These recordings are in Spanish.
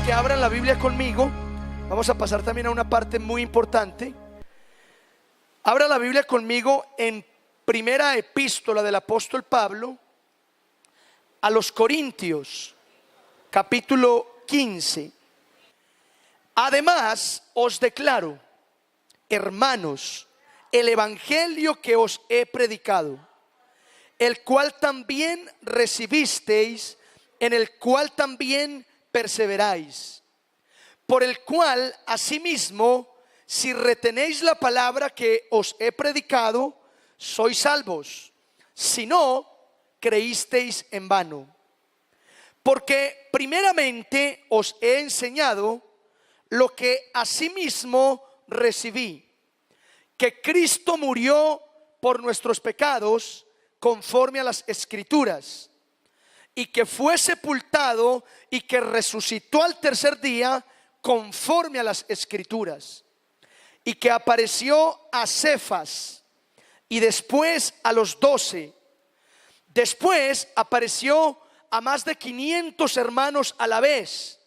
que abran la Biblia conmigo. Vamos a pasar también a una parte muy importante. Abra la Biblia conmigo en primera epístola del apóstol Pablo a los Corintios, capítulo 15. Además os declaro, hermanos, el evangelio que os he predicado, el cual también recibisteis, en el cual también perseveráis, por el cual asimismo, si retenéis la palabra que os he predicado, sois salvos, si no, creísteis en vano. Porque primeramente os he enseñado lo que asimismo recibí, que Cristo murió por nuestros pecados conforme a las Escrituras, y que fue sepultado y que resucitó al tercer día conforme a las Escrituras, y que apareció a Cefas y después a los 12. Después apareció a más de 500 hermanos a la vez,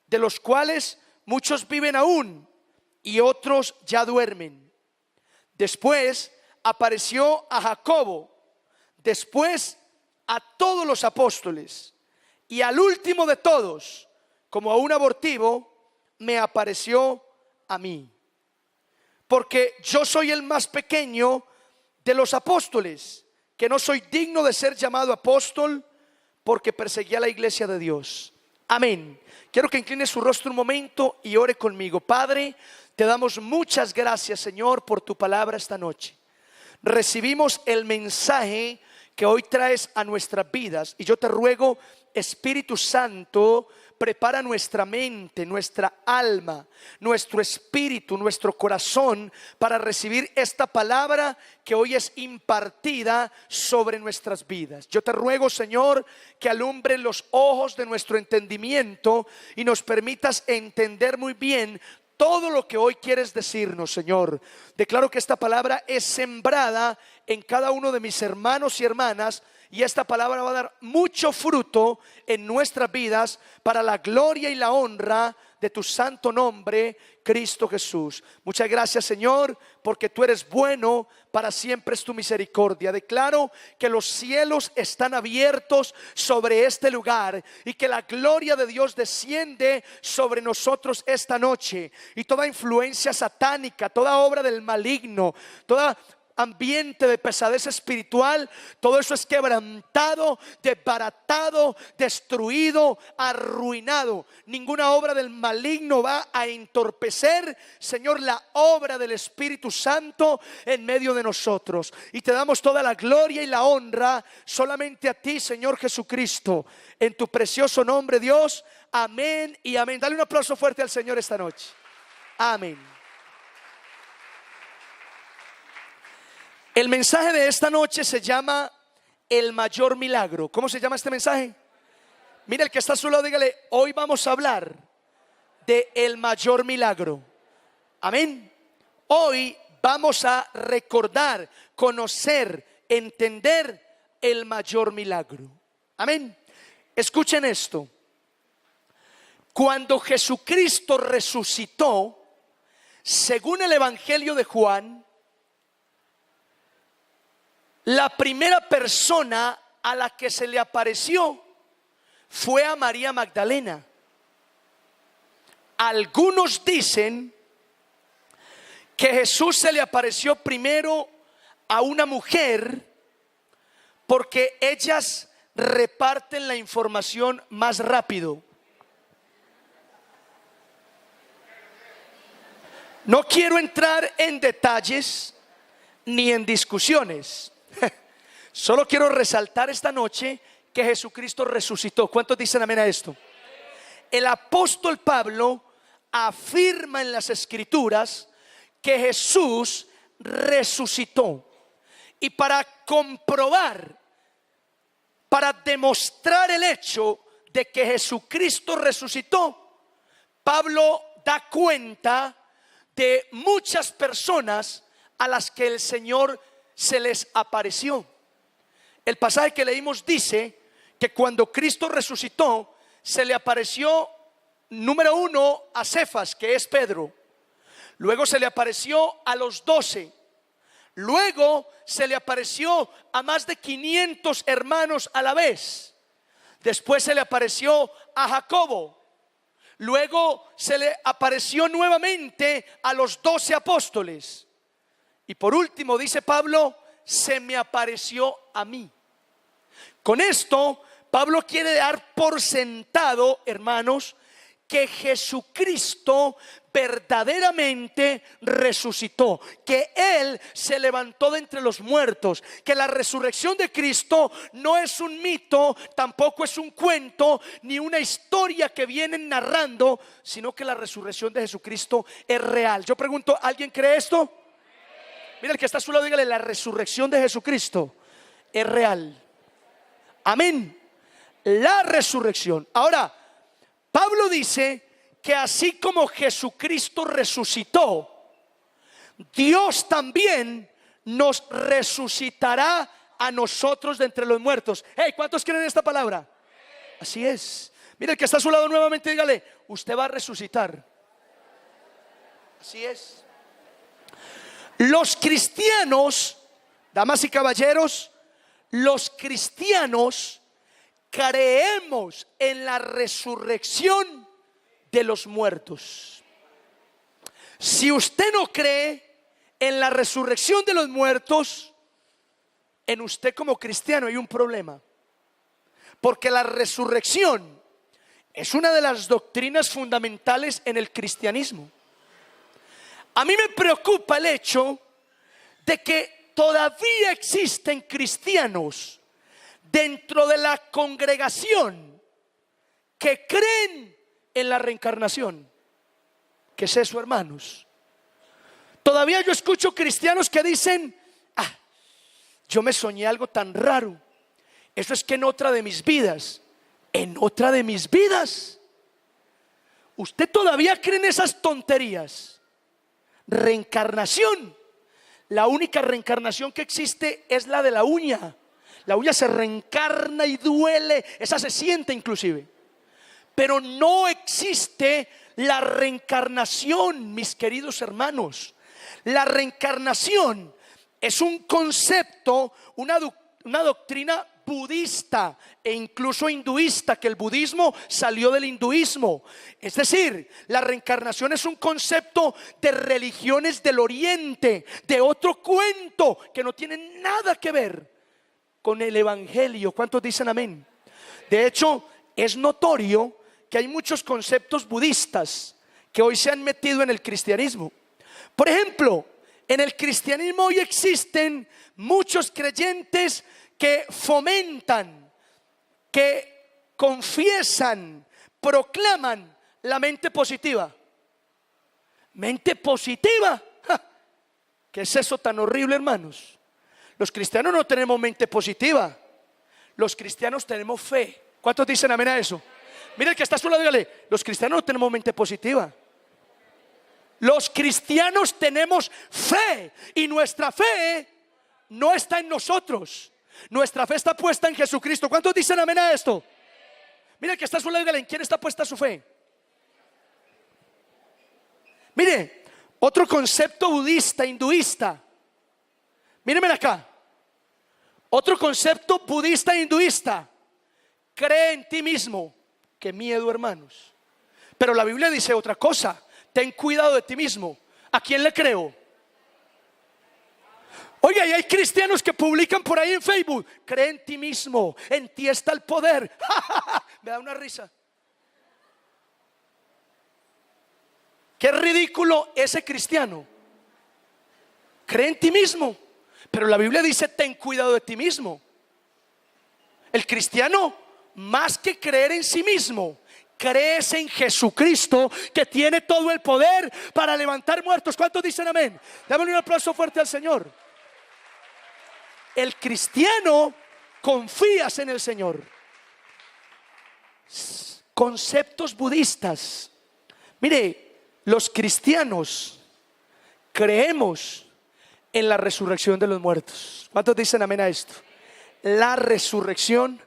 de los cuales muchos viven aún y otros ya duermen. Después apareció a Jacobo, después a todos los apóstoles, y al último de todos, como a un abortivo, me apareció a mí. Porque yo soy el más pequeño de los apóstoles, que no soy digno de ser llamado apóstol, porque perseguí a la iglesia de Dios. Amén. Quiero que incline su rostro un momento y ore conmigo. Padre, te damos muchas gracias, Señor, por tu palabra esta noche. Recibimos el mensaje que hoy traes a nuestras vidas, y yo te ruego, Espíritu Santo, prepara nuestra mente, nuestra alma, nuestro espíritu, nuestro corazón para recibir esta palabra que hoy es impartida sobre nuestras vidas. Yo te ruego, Señor, que alumbre los ojos de nuestro entendimiento y nos permitas entender muy bien todo lo que hoy quieres decirnos, Señor. Declaro que esta palabra es sembrada en cada uno de mis hermanos y hermanas, y esta palabra va a dar mucho fruto en nuestras vidas para la gloria y la honra de tu santo nombre, Cristo Jesús. Muchas gracias, Señor, porque tú eres bueno, para siempre es tu misericordia. Declaro que los cielos están abiertos sobre este lugar y que la gloria de Dios desciende sobre nosotros esta noche, y toda influencia satánica, toda obra del maligno, toda ambiente de pesadez espiritual, todo eso es quebrantado, desbaratado, destruido, arruinado. Ninguna obra del maligno va a entorpecer, Señor, la obra del Espíritu Santo en medio de nosotros. Y te damos toda la gloria y la honra solamente a ti, Señor Jesucristo, en tu precioso nombre, Dios. Amén y amén. Dale un aplauso fuerte al Señor esta noche. Amén. El mensaje de esta noche se llama el mayor milagro. ¿Cómo se llama este mensaje? Mira, el que está a su lado, dígale: hoy vamos a hablar de el mayor milagro. Amén. Hoy vamos a recordar, conocer, entender el mayor milagro. Amén. Escuchen esto. Cuando Jesucristo resucitó, según el Evangelio de Juan, la primera persona a la que se le apareció fue a María Magdalena. Algunos dicen que Jesús se le apareció primero a una mujer porque ellas reparten la información más rápido. No quiero entrar en detalles ni en discusiones. Solo quiero resaltar esta noche que Jesucristo resucitó. ¿Cuántos dicen amén a esto? El apóstol Pablo afirma en las Escrituras que Jesús resucitó. Y para comprobar, para demostrar el hecho de que Jesucristo resucitó, Pablo da cuenta de muchas personas a las que el Señor se les apareció. El pasaje que leímos dice que cuando Cristo resucitó, se le apareció número uno a Cefas, que es Pedro. Luego se le apareció a los 12. Luego se le apareció a más de 500 hermanos a la vez. Después se le apareció a Jacobo. Luego se le apareció nuevamente a los 12 apóstoles. Y por último, dice Pablo, se me apareció a mí. Con esto, Pablo quiere dar por sentado, hermanos, que Jesucristo verdaderamente resucitó, que Él se levantó de entre los muertos, que la resurrección de Cristo no es un mito, tampoco es un cuento, ni una historia que vienen narrando, sino que la resurrección de Jesucristo es real. Yo pregunto, ¿alguien cree esto? Mira, el que está a su lado, dígale, la resurrección de Jesucristo es real. Amén. La resurrección. Ahora, Pablo dice que así como Jesucristo resucitó, Dios también nos resucitará a nosotros de entre los muertos. Hey, ¿cuántos creen esta palabra? Así es. Mira, el que está a su lado nuevamente, dígale, usted va a resucitar. Así es. Los cristianos, damas y caballeros, los cristianos creemos en la resurrección de los muertos. Si usted no cree en la resurrección de los muertos, en usted como cristiano hay un problema, porque la resurrección es una de las doctrinas fundamentales en el cristianismo. A mí me preocupa el hecho de que todavía existen cristianos dentro de la congregación que creen en la reencarnación. ¿Qué es eso, hermanos? Todavía yo escucho cristianos que dicen, yo me soñé algo tan raro. Eso es que en otra de mis vidas, ¿usted todavía cree en esas tonterías? Reencarnación. La única reencarnación que existe es la de la uña. La uña se reencarna y duele, esa se siente inclusive. Pero no existe la reencarnación, mis queridos hermanos. La reencarnación es un concepto, una doctrina budista e incluso hinduista, que el budismo salió del hinduismo. Es decir, la reencarnación es un concepto de religiones del oriente, de otro cuento que no tiene nada que ver con el evangelio. ¿Cuántos dicen amén? De hecho, es notorio que hay muchos conceptos budistas que hoy se han metido en el cristianismo. Por ejemplo, en el cristianismo hoy existen muchos creyentes que fomentan, que confiesan, proclaman la mente positiva. Mente positiva. ¿Qué es eso tan horrible, hermanos? Los cristianos no tenemos mente positiva. Los cristianos tenemos fe. ¿Cuántos dicen amén a eso? Mira, el que está a su lado, dígale, los cristianos no tenemos mente positiva. Los cristianos tenemos fe, y nuestra fe no está en nosotros. Nuestra fe está puesta en Jesucristo. ¿Cuántos dicen amén a esto? Mira, el que está a su lado, dígale, ¿en quién está puesta su fe? Mire, otro concepto budista, hinduista. Mírenme acá. Otro concepto budista e hinduista: cree en ti mismo. Qué miedo, hermanos. Pero la Biblia dice otra cosa: ten cuidado de ti mismo. ¿A quién le creo? Oiga, y hay cristianos que publican por ahí en Facebook: cree en ti mismo, en ti está el poder. Me da una risa. Qué ridículo ese cristiano. Cree en ti mismo, pero la Biblia dice: ten cuidado de ti mismo. El cristiano, más que creer en sí mismo, crees en Jesucristo, que tiene todo el poder para levantar muertos. ¿Cuántos dicen amén? Dámele un aplauso fuerte al Señor. El cristiano confías en el Señor. Conceptos budistas. Mire, los cristianos creemos en la resurrección de los muertos. ¿Cuántos dicen amén a esto? La resurrección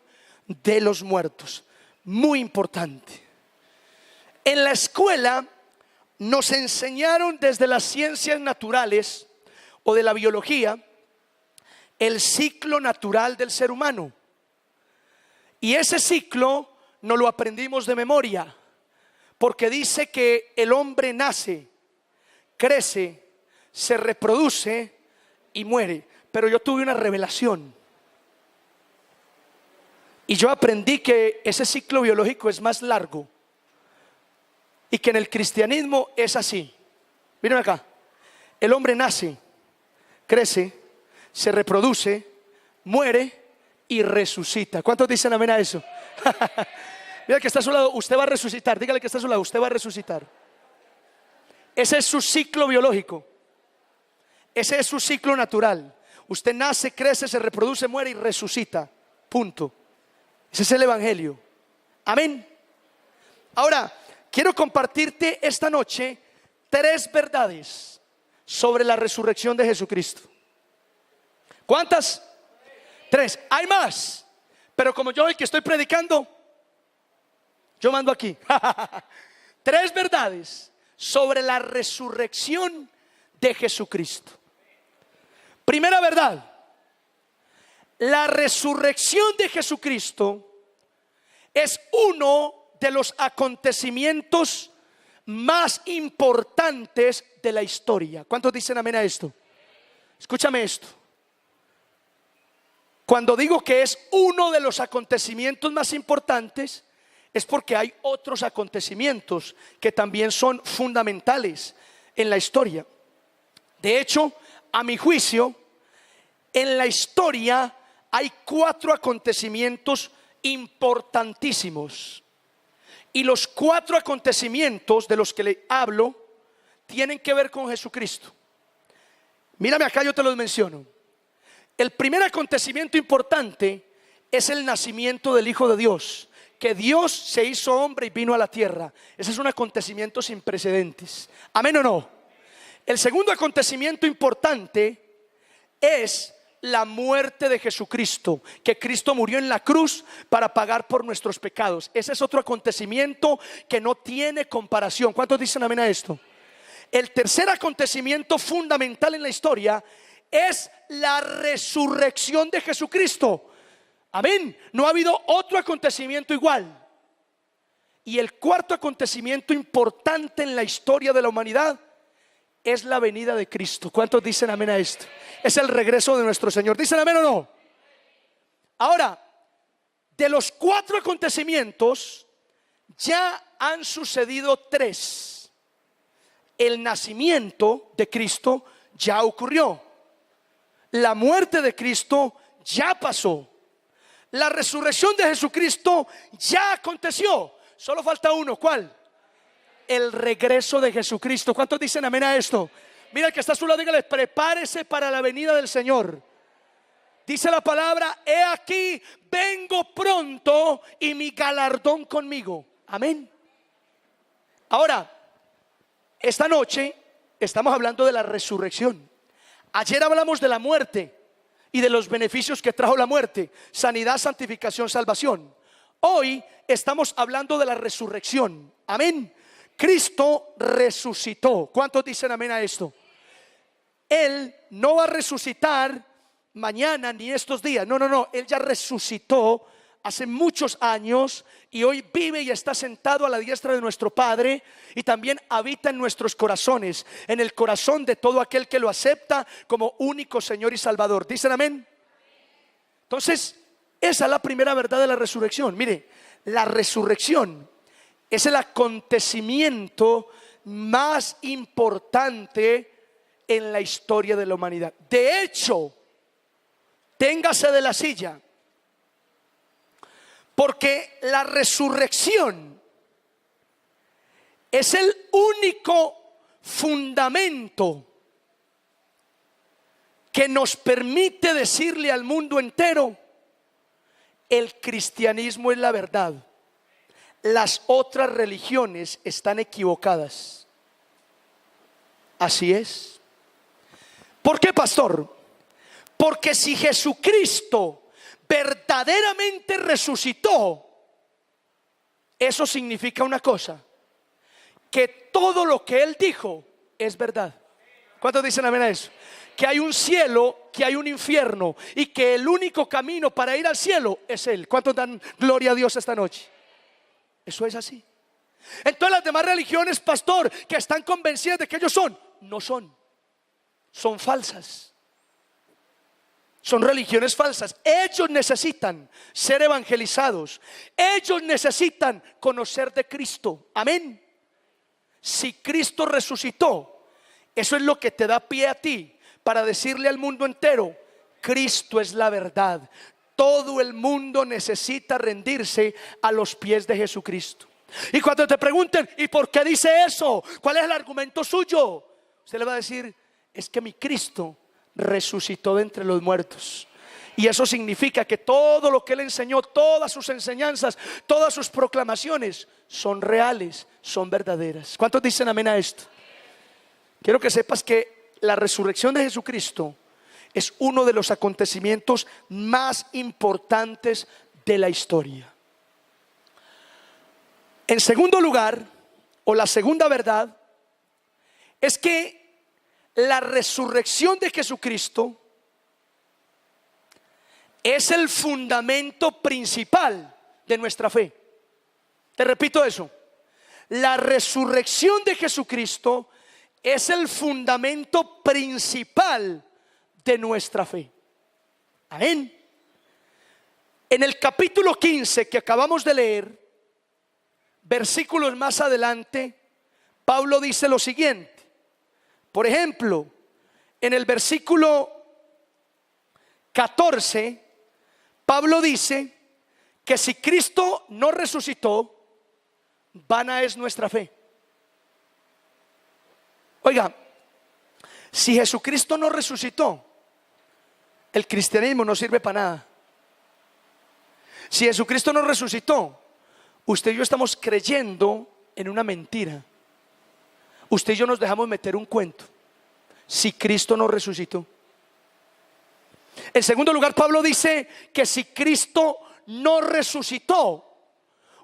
de los muertos. Muy importante. En la escuela nos enseñaron desde las ciencias naturales o de la biología el ciclo natural del ser humano. Y ese ciclo nos lo aprendimos de memoria, porque dice que el hombre nace, crece, se reproduce y muere. Pero yo tuve una revelación y yo aprendí que ese ciclo biológico es más largo y que en el cristianismo es así. Miren acá, el hombre nace, crece, se reproduce, muere y resucita. ¿Cuántos dicen amén a eso? Mira que está a su lado, usted va a resucitar. Dígale que está a su lado, usted va a resucitar. Ese es su ciclo biológico. Ese es su ciclo natural. Usted nace, crece, se reproduce, muere y resucita. Punto. Ese es el evangelio. Amén. Ahora, quiero compartirte esta noche 3 verdades sobre la resurrección de Jesucristo. ¿Cuántas? 3. Hay más, pero como yo el que estoy predicando, yo mando aquí. 3 verdades sobre la resurrección de Jesucristo. Primera verdad: la resurrección de Jesucristo es uno de los acontecimientos más importantes de la historia. ¿Cuántos dicen amén a esto? Escúchame esto. Cuando digo que es uno de los acontecimientos más importantes, es porque hay otros acontecimientos que también son fundamentales en la historia. De hecho, a mi juicio, en la historia hay 4 acontecimientos importantísimos. Y los 4 acontecimientos de los que le hablo tienen que ver con Jesucristo. Mírame acá, yo te los menciono. El primer acontecimiento importante es el nacimiento del Hijo de Dios, que Dios se hizo hombre y vino a la tierra. Ese es un acontecimiento sin precedentes. ¿Amén o no? El segundo acontecimiento importante es la muerte de Jesucristo, que Cristo murió en la cruz para pagar por nuestros pecados. Ese es otro acontecimiento que no tiene comparación. ¿Cuántos dicen amén a esto? El tercer acontecimiento fundamental en la historia es la resurrección de Jesucristo. Amén. No ha habido otro acontecimiento igual. Y el cuarto acontecimiento importante en la historia de la humanidad es la venida de Cristo. ¿Cuántos dicen amén a esto? Es el regreso de nuestro Señor. ¿Dicen amén o no? Ahora, de los 4 acontecimientos ya han sucedido 3. El nacimiento de Cristo ya ocurrió. La muerte de Cristo ya pasó. La resurrección de Jesucristo ya aconteció. Solo falta uno. ¿Cuál? El regreso de Jesucristo. ¿Cuántos dicen amén a esto? Mira el que está a su lado, dígale: prepárese para la venida del Señor. Dice la palabra: he aquí, vengo pronto y mi galardón conmigo. Amén. Ahora, esta noche estamos hablando de la resurrección. Ayer hablamos de la muerte y de los beneficios que trajo la muerte: sanidad, santificación, salvación. Hoy estamos hablando de la resurrección. Amén. Cristo resucitó. ¿Cuántos dicen amén a esto? Él no va a resucitar mañana ni estos días. No. Él ya resucitó hace muchos años y hoy vive y está sentado a la diestra de nuestro Padre, y también habita en nuestros corazones, en el corazón de todo aquel que lo acepta como único Señor y Salvador. ¿Dicen amén? Entonces, esa es la primera verdad de la resurrección. Mire, la resurrección es el acontecimiento más importante en la historia de la humanidad. De hecho, téngase de la silla, porque la resurrección es el único fundamento que nos permite decirle al mundo entero: el cristianismo es la verdad. Las otras religiones están equivocadas. Así es. ¿Por qué, pastor? Porque si Jesucristo verdaderamente resucitó, eso significa una cosa: que todo lo que Él dijo es verdad. ¿Cuántos dicen amén a eso? Que hay un cielo, que hay un infierno y que el único camino para ir al cielo es Él. ¿Cuántos dan gloria a Dios esta noche? Eso es así. Entonces las demás religiones, pastor, que están convencidas de que ellos son, no son, son falsas. Son religiones falsas. Ellos necesitan ser evangelizados. Ellos necesitan conocer de Cristo. Amén. Si Cristo resucitó, eso es lo que te da pie a ti para decirle al mundo entero: Cristo es la verdad. Todo el mundo necesita rendirse a los pies de Jesucristo. Y cuando te pregunten: ¿y por qué dice eso? ¿Cuál es el argumento suyo? Usted le va a decir: es que mi Cristo resucitó de entre los muertos. Y eso significa que todo lo que Él enseñó, todas sus enseñanzas, todas sus proclamaciones son reales, son verdaderas. ¿Cuántos dicen amén a esto? Quiero que sepas que la resurrección de Jesucristo es uno de los acontecimientos más importantes de la historia. En segundo lugar, o la segunda verdad, es que la resurrección de Jesucristo es el fundamento principal de nuestra fe. Te repito eso: la resurrección de Jesucristo es el fundamento principal de nuestra fe. Amén. En el capítulo 15 que acabamos de leer, versículos más adelante, Pablo dice lo siguiente. Por ejemplo, en el versículo 14, Pablo dice que si Cristo no resucitó, vana es nuestra fe. Oiga, si Jesucristo no resucitó, el cristianismo no sirve para nada. Si Jesucristo no resucitó, usted y yo estamos creyendo en una mentira. Usted y yo nos dejamos meter un cuento si Cristo no resucitó. En segundo lugar, Pablo dice que si Cristo no resucitó,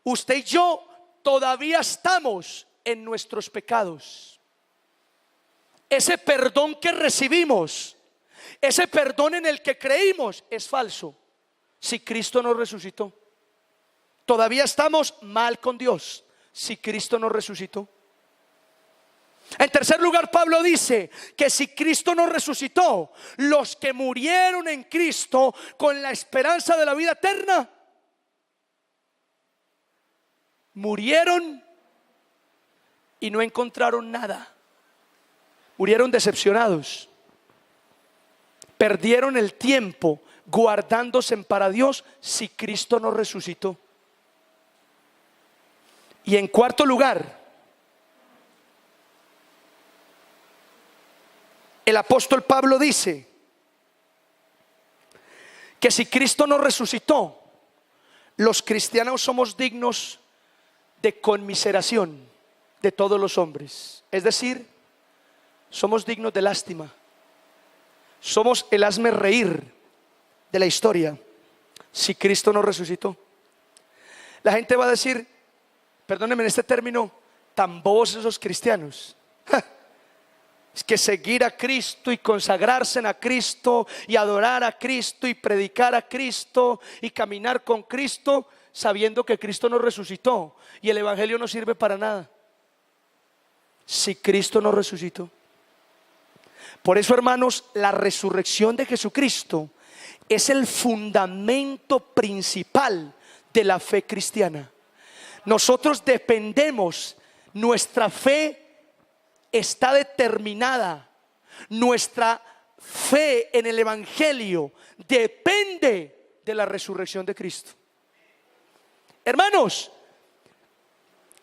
usted y yo todavía estamos en nuestros pecados. Ese perdón que recibimos, ese perdón en el que creímos, es falso si Cristo no resucitó. Todavía estamos mal con Dios si Cristo no resucitó. En tercer lugar, Pablo dice que si Cristo no resucitó, los que murieron en Cristo con la esperanza de la vida eterna, murieron y no encontraron nada. Murieron decepcionados. Perdieron el tiempo guardándose para Dios si Cristo no resucitó. Y en cuarto lugar, el apóstol Pablo dice que si Cristo no resucitó, los cristianos somos dignos de conmiseración de todos los hombres. Es decir, somos dignos de lástima. Somos el hazme reír de la historia si Cristo no resucitó. La gente va a decir, perdónenme en este término, tan bobos esos cristianos. Es que seguir a Cristo y consagrarse a Cristo y adorar a Cristo y predicar a Cristo y caminar con Cristo, sabiendo que Cristo no resucitó y el evangelio no sirve para nada si Cristo no resucitó. Por eso, hermanos, la resurrección de Jesucristo es el fundamento principal de la fe cristiana. Nosotros dependemos, nuestra fe está determinada, nuestra fe en el evangelio depende de la resurrección de Cristo. Hermanos,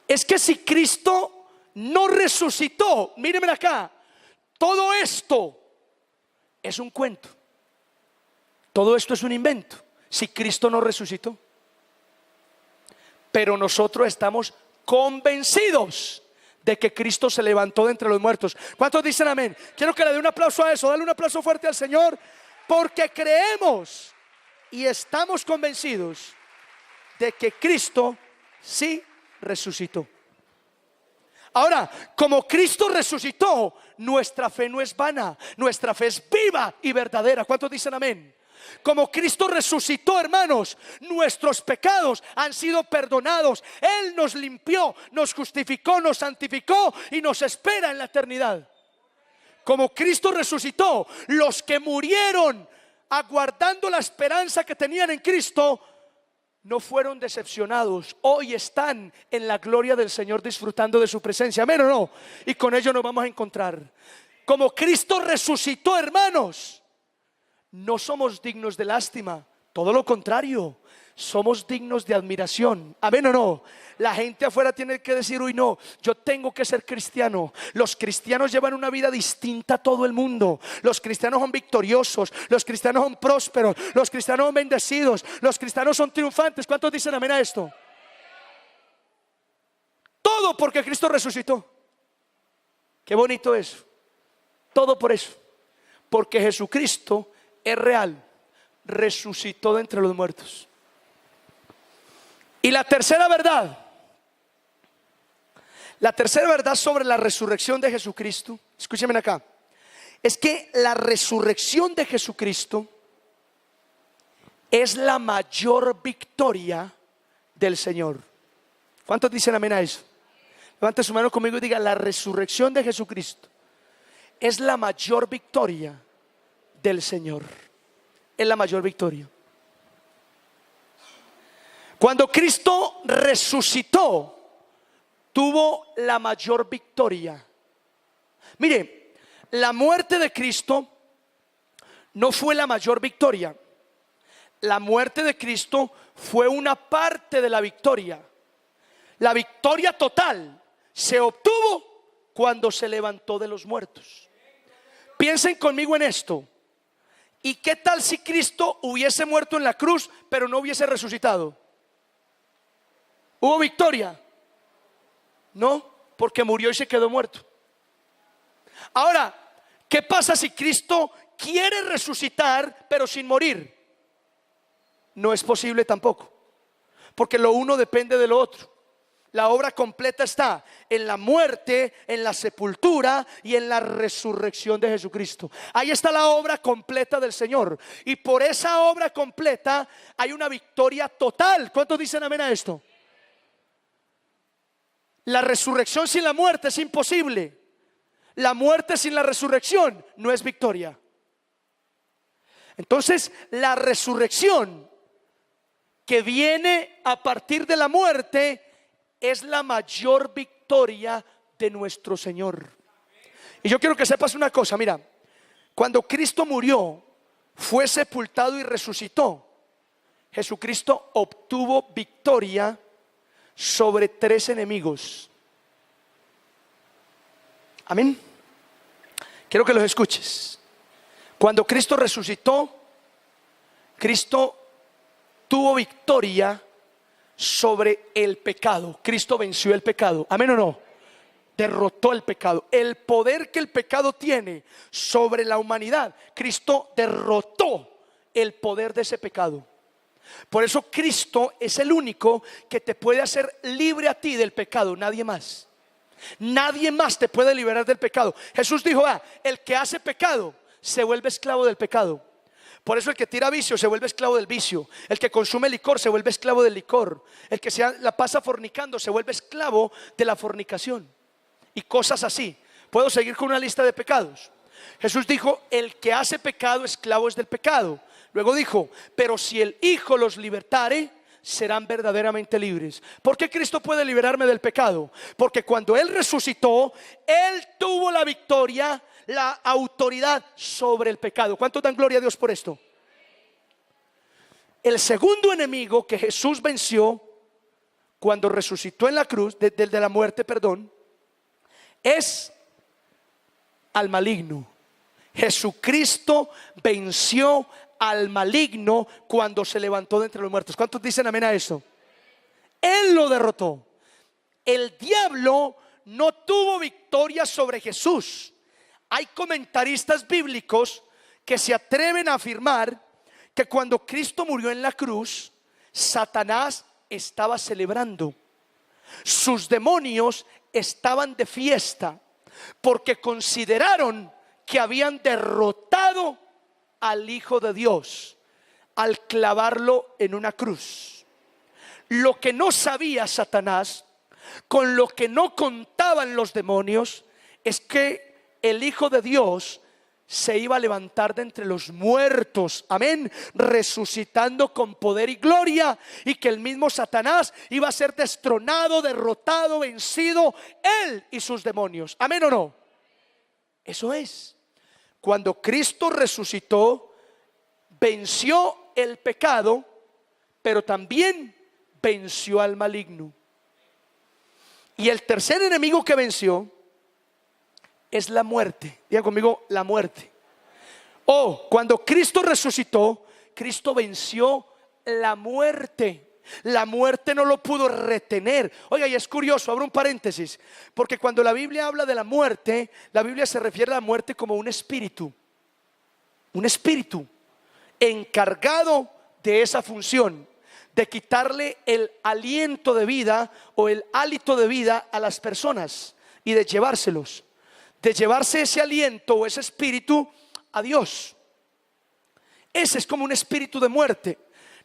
es que si Cristo no resucitó, mírenme acá, todo esto es un cuento. Todo esto es un invento si Cristo no resucitó. Pero nosotros estamos convencidos de que Cristo se levantó de entre los muertos. ¿Cuántos dicen amén? Quiero que le dé un aplauso a eso. Dale un aplauso fuerte al Señor, porque creemos y estamos convencidos de que Cristo sí resucitó. Ahora, como Cristo resucitó, nuestra fe no es vana, nuestra fe es viva y verdadera. ¿Cuántos dicen amén? Como Cristo resucitó, hermanos, nuestros pecados han sido perdonados. Él nos limpió, nos justificó, nos santificó y nos espera en la eternidad. Como Cristo resucitó, los que murieron aguardando la esperanza que tenían en Cristo no fueron decepcionados. Hoy están en la gloria del Señor, disfrutando de su presencia. ¿Amén o no? Y con ello nos vamos a encontrar. Como Cristo resucitó, hermanos, no somos dignos de lástima, todo lo contrario, somos dignos de admiración. ¿Amén o no? La gente afuera tiene que decir: uy, no, yo tengo que ser cristiano. Los cristianos llevan una vida distinta a todo el mundo. Los cristianos son victoriosos, los cristianos son prósperos, los cristianos son bendecidos, los cristianos son triunfantes. ¿Cuántos dicen amén a esto? Todo porque Cristo resucitó. Qué bonito eso. Todo por eso, porque Jesucristo es real, resucitó de entre los muertos. Y la tercera verdad sobre la resurrección de Jesucristo, escúchenme acá, es que la resurrección de Jesucristo es la mayor victoria del Señor. ¿Cuántos dicen amén a eso? Levante su mano conmigo y diga: la resurrección de Jesucristo es la mayor victoria del Señor. Es la mayor victoria. Cuando Cristo resucitó, tuvo la mayor victoria. Mire, la muerte de Cristo no fue la mayor victoria. La muerte de Cristo fue una parte de la victoria. La victoria total se obtuvo cuando se levantó de los muertos. Piensen conmigo en esto. ¿Y qué tal si Cristo hubiese muerto en la cruz, pero no hubiese resucitado? ¿Hubo victoria? No, porque murió y se quedó muerto. Ahora, ¿qué pasa si Cristo quiere resucitar pero sin morir? No es posible tampoco, porque lo uno depende de lo otro. La obra completa está en la muerte, en la sepultura y en la resurrección de Jesucristo. Ahí está la obra completa del Señor. Y por esa obra completa hay una victoria total. ¿Cuántos dicen amén a esto? La resurrección sin la muerte es imposible. La muerte sin la resurrección no es victoria. Entonces, la resurrección que viene a partir de la muerte es la mayor victoria de nuestro Señor. Y yo quiero que sepas una cosa, mira, cuando Cristo murió, fue sepultado y resucitó, Jesucristo obtuvo victoria sobre 3 enemigos. Amén. Quiero que los escuches. Cuando Cristo resucitó, Cristo tuvo victoria sobre el pecado. Cristo venció el pecado. ¿Amén o no? Derrotó el pecado. El poder que el pecado tiene sobre la humanidad, Cristo derrotó el poder de ese pecado. Por eso Cristo es el único que te puede hacer libre a ti del pecado. Nadie más. Nadie más te puede liberar del pecado. Jesús dijo: el que hace pecado se vuelve esclavo del pecado. Por eso el que tira vicio se vuelve esclavo del vicio. El que consume licor se vuelve esclavo del licor. El que la pasa fornicando se vuelve esclavo de la fornicación. Y cosas así. Puedo seguir con una lista de pecados. Jesús dijo: el que hace pecado, esclavo es del pecado. Luego dijo: pero si el Hijo los libertare, serán verdaderamente libres. ¿Por qué Cristo puede liberarme del pecado? Porque cuando Él resucitó, Él tuvo la victoria, la autoridad sobre el pecado. ¿Cuántos dan gloria a Dios por esto? El segundo enemigo que Jesús venció cuando resucitó en la cruz, de la muerte, perdón, es al maligno. Jesucristo venció al maligno cuando se levantó de entre los muertos. ¿Cuántos dicen amén a eso? Él lo derrotó. El diablo no tuvo victoria sobre Jesús. Hay comentaristas bíblicos que se atreven a afirmar que cuando Cristo murió en la cruz, Satanás estaba celebrando. Sus demonios estaban de fiesta porque consideraron que habían derrotado al Hijo de Dios al clavarlo en una cruz. Lo que no sabía Satanás, con lo que no contaban los demonios, es que el Hijo de Dios se iba a levantar de entre los muertos, amén, resucitando con poder y gloria, y que el mismo Satanás iba a ser destronado, derrotado, vencido, él y sus demonios, amén o no. Eso es, cuando Cristo resucitó, venció el pecado, pero también venció al maligno. Y el tercer enemigo que venció es la muerte. Diga conmigo, la muerte. Cuando Cristo resucitó, Cristo venció la muerte. La muerte no lo pudo retener. Oiga, y es curioso, abro un paréntesis, porque cuando la Biblia habla de la muerte, la Biblia se refiere a la muerte como un espíritu encargado de esa función, de quitarle el aliento de vida o el hálito de vida a las personas y de llevárselos, de llevarse ese aliento o ese espíritu a Dios. Ese es como un espíritu de muerte.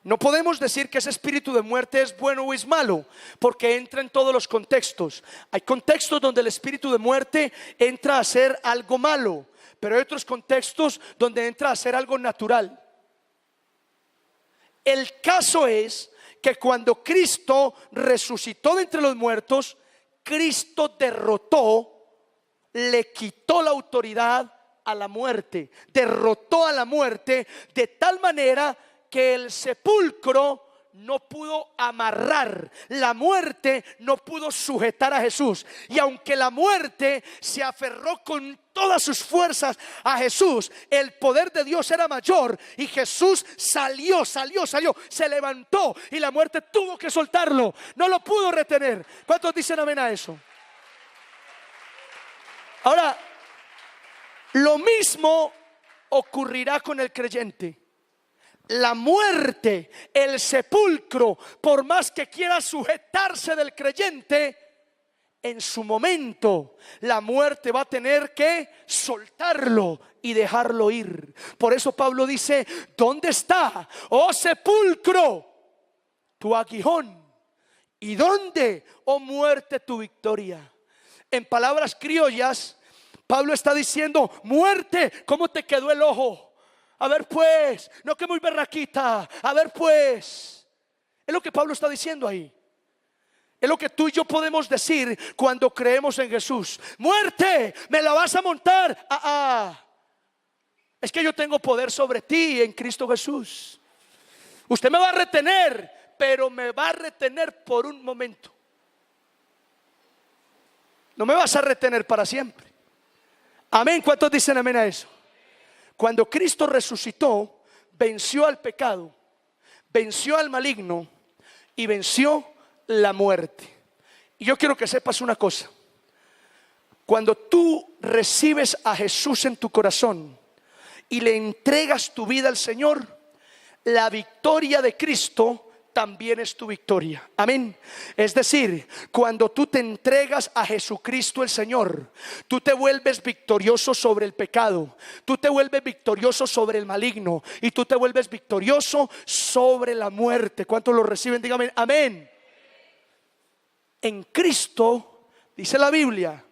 No podemos decir que ese espíritu de muerte es bueno o es malo, porque entra en todos los contextos. Hay contextos donde el espíritu de muerte entra a ser algo malo, pero hay otros contextos donde entra a ser algo natural. El caso es que cuando Cristo resucitó de entre los muertos, Cristo derrotó, le quitó la autoridad a la muerte, derrotó a la muerte de tal manera que el sepulcro no pudo amarrar, la muerte no pudo sujetar a Jesús. Y aunque la muerte se aferró con todas sus fuerzas a Jesús, el poder de Dios era mayor y Jesús salió, se levantó y la muerte tuvo que soltarlo, no lo pudo retener. ¿Cuántos dicen amén a eso? Ahora, lo mismo ocurrirá con el creyente. La muerte, el sepulcro, por más que quiera sujetarse del creyente, en su momento la muerte va a tener que soltarlo y dejarlo ir. Por eso Pablo dice: ¿dónde está, oh sepulcro, tu aguijón? ¿Y dónde, oh muerte, tu victoria? En palabras criollas, Pablo está diciendo: muerte, ¿cómo te quedó el ojo? A ver pues, no que muy berraquita, a ver pues. Es lo que Pablo está diciendo ahí. Es lo que tú y yo podemos decir cuando creemos en Jesús. Muerte, ¿me la vas a montar? Es que yo tengo poder sobre ti en Cristo Jesús. Usted me va a retener, pero me va a retener por un momento. No me vas a retener para siempre. Amén. ¿Cuántos dicen amén a eso? Cuando Cristo resucitó, venció al pecado, venció al maligno y venció la muerte. Y yo quiero que sepas una cosa: cuando tú recibes a Jesús en tu corazón y le entregas tu vida al Señor, la victoria de Cristo también es tu victoria. Amén. Es decir, cuando tú te entregas a Jesucristo el Señor, tú te vuelves victorioso sobre el pecado, tú te vuelves victorioso sobre el maligno y tú te vuelves victorioso sobre la muerte. ¿Cuántos lo reciben? Dígame amén. En Cristo, dice la Biblia,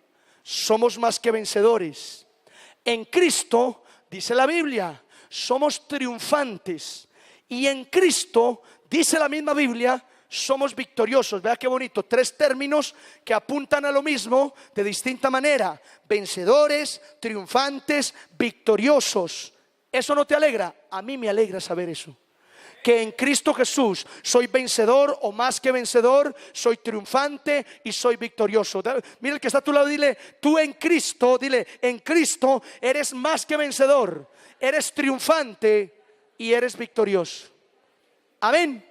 somos más que vencedores. En Cristo, dice la Biblia, somos triunfantes. Y en Cristo, dice la misma Biblia, somos victoriosos. Vea qué bonito, 3 términos que apuntan a lo mismo de distinta manera: vencedores, triunfantes, victoriosos. ¿Eso no te alegra? A mí me alegra saber eso, que en Cristo Jesús soy vencedor o más que vencedor, soy triunfante y soy victorioso. Mira el que está a tu lado, dile: tú en Cristo, dile, en Cristo eres más que vencedor, eres triunfante y eres victorioso. Amén.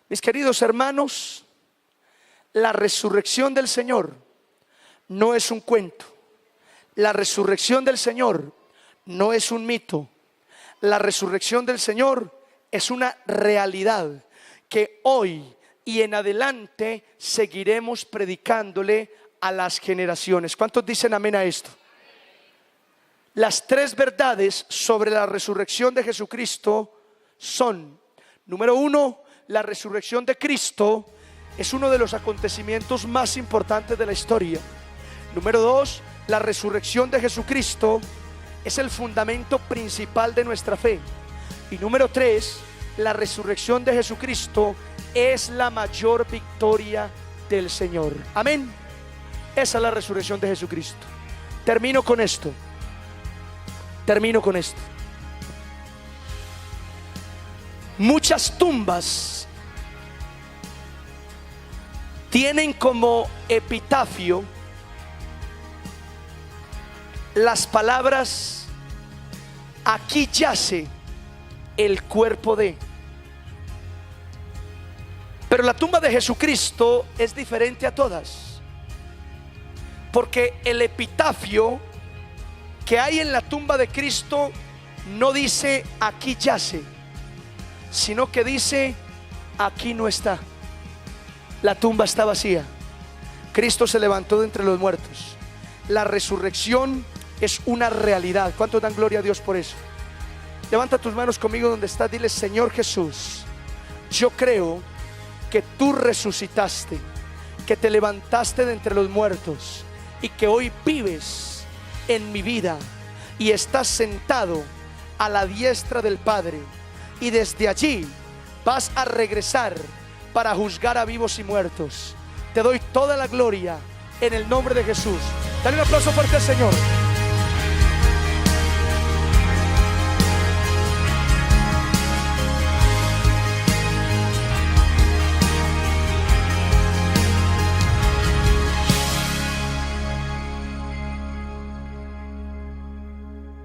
Mis queridos hermanos, la resurrección del Señor no es un cuento. La resurrección del Señor no es un mito. La resurrección del Señor es una realidad que hoy y en adelante seguiremos predicándole a las generaciones. ¿Cuántos dicen amén a esto? Las tres verdades sobre la resurrección de Jesucristo son: número uno, la resurrección de Cristo es uno de los acontecimientos más importantes de la historia. Número dos, la resurrección de Jesucristo es el fundamento principal de nuestra fe. Y número tres, la resurrección de Jesucristo es la mayor victoria del Señor. Amén. Esa es la resurrección de Jesucristo. Termino con esto. Muchas tumbas tienen como epitafio las palabras: aquí yace el cuerpo de. Pero la tumba de Jesucristo es diferente a todas, porque el epitafio que hay en la tumba de Cristo no dice aquí yace, sino que dice aquí no está. La tumba está vacía. Cristo se levantó de entre los muertos. La resurrección es una realidad. ¿Cuántos dan gloria a Dios por eso? Levanta tus manos conmigo donde estás. Dile: Señor Jesús, yo creo que tú resucitaste, que te levantaste de entre los muertos y que hoy vives en mi vida y estás sentado a la diestra del Padre, y desde allí vas a regresar para juzgar a vivos y muertos. Te doy toda la gloria en el nombre de Jesús. Dale un aplauso fuerte al Señor.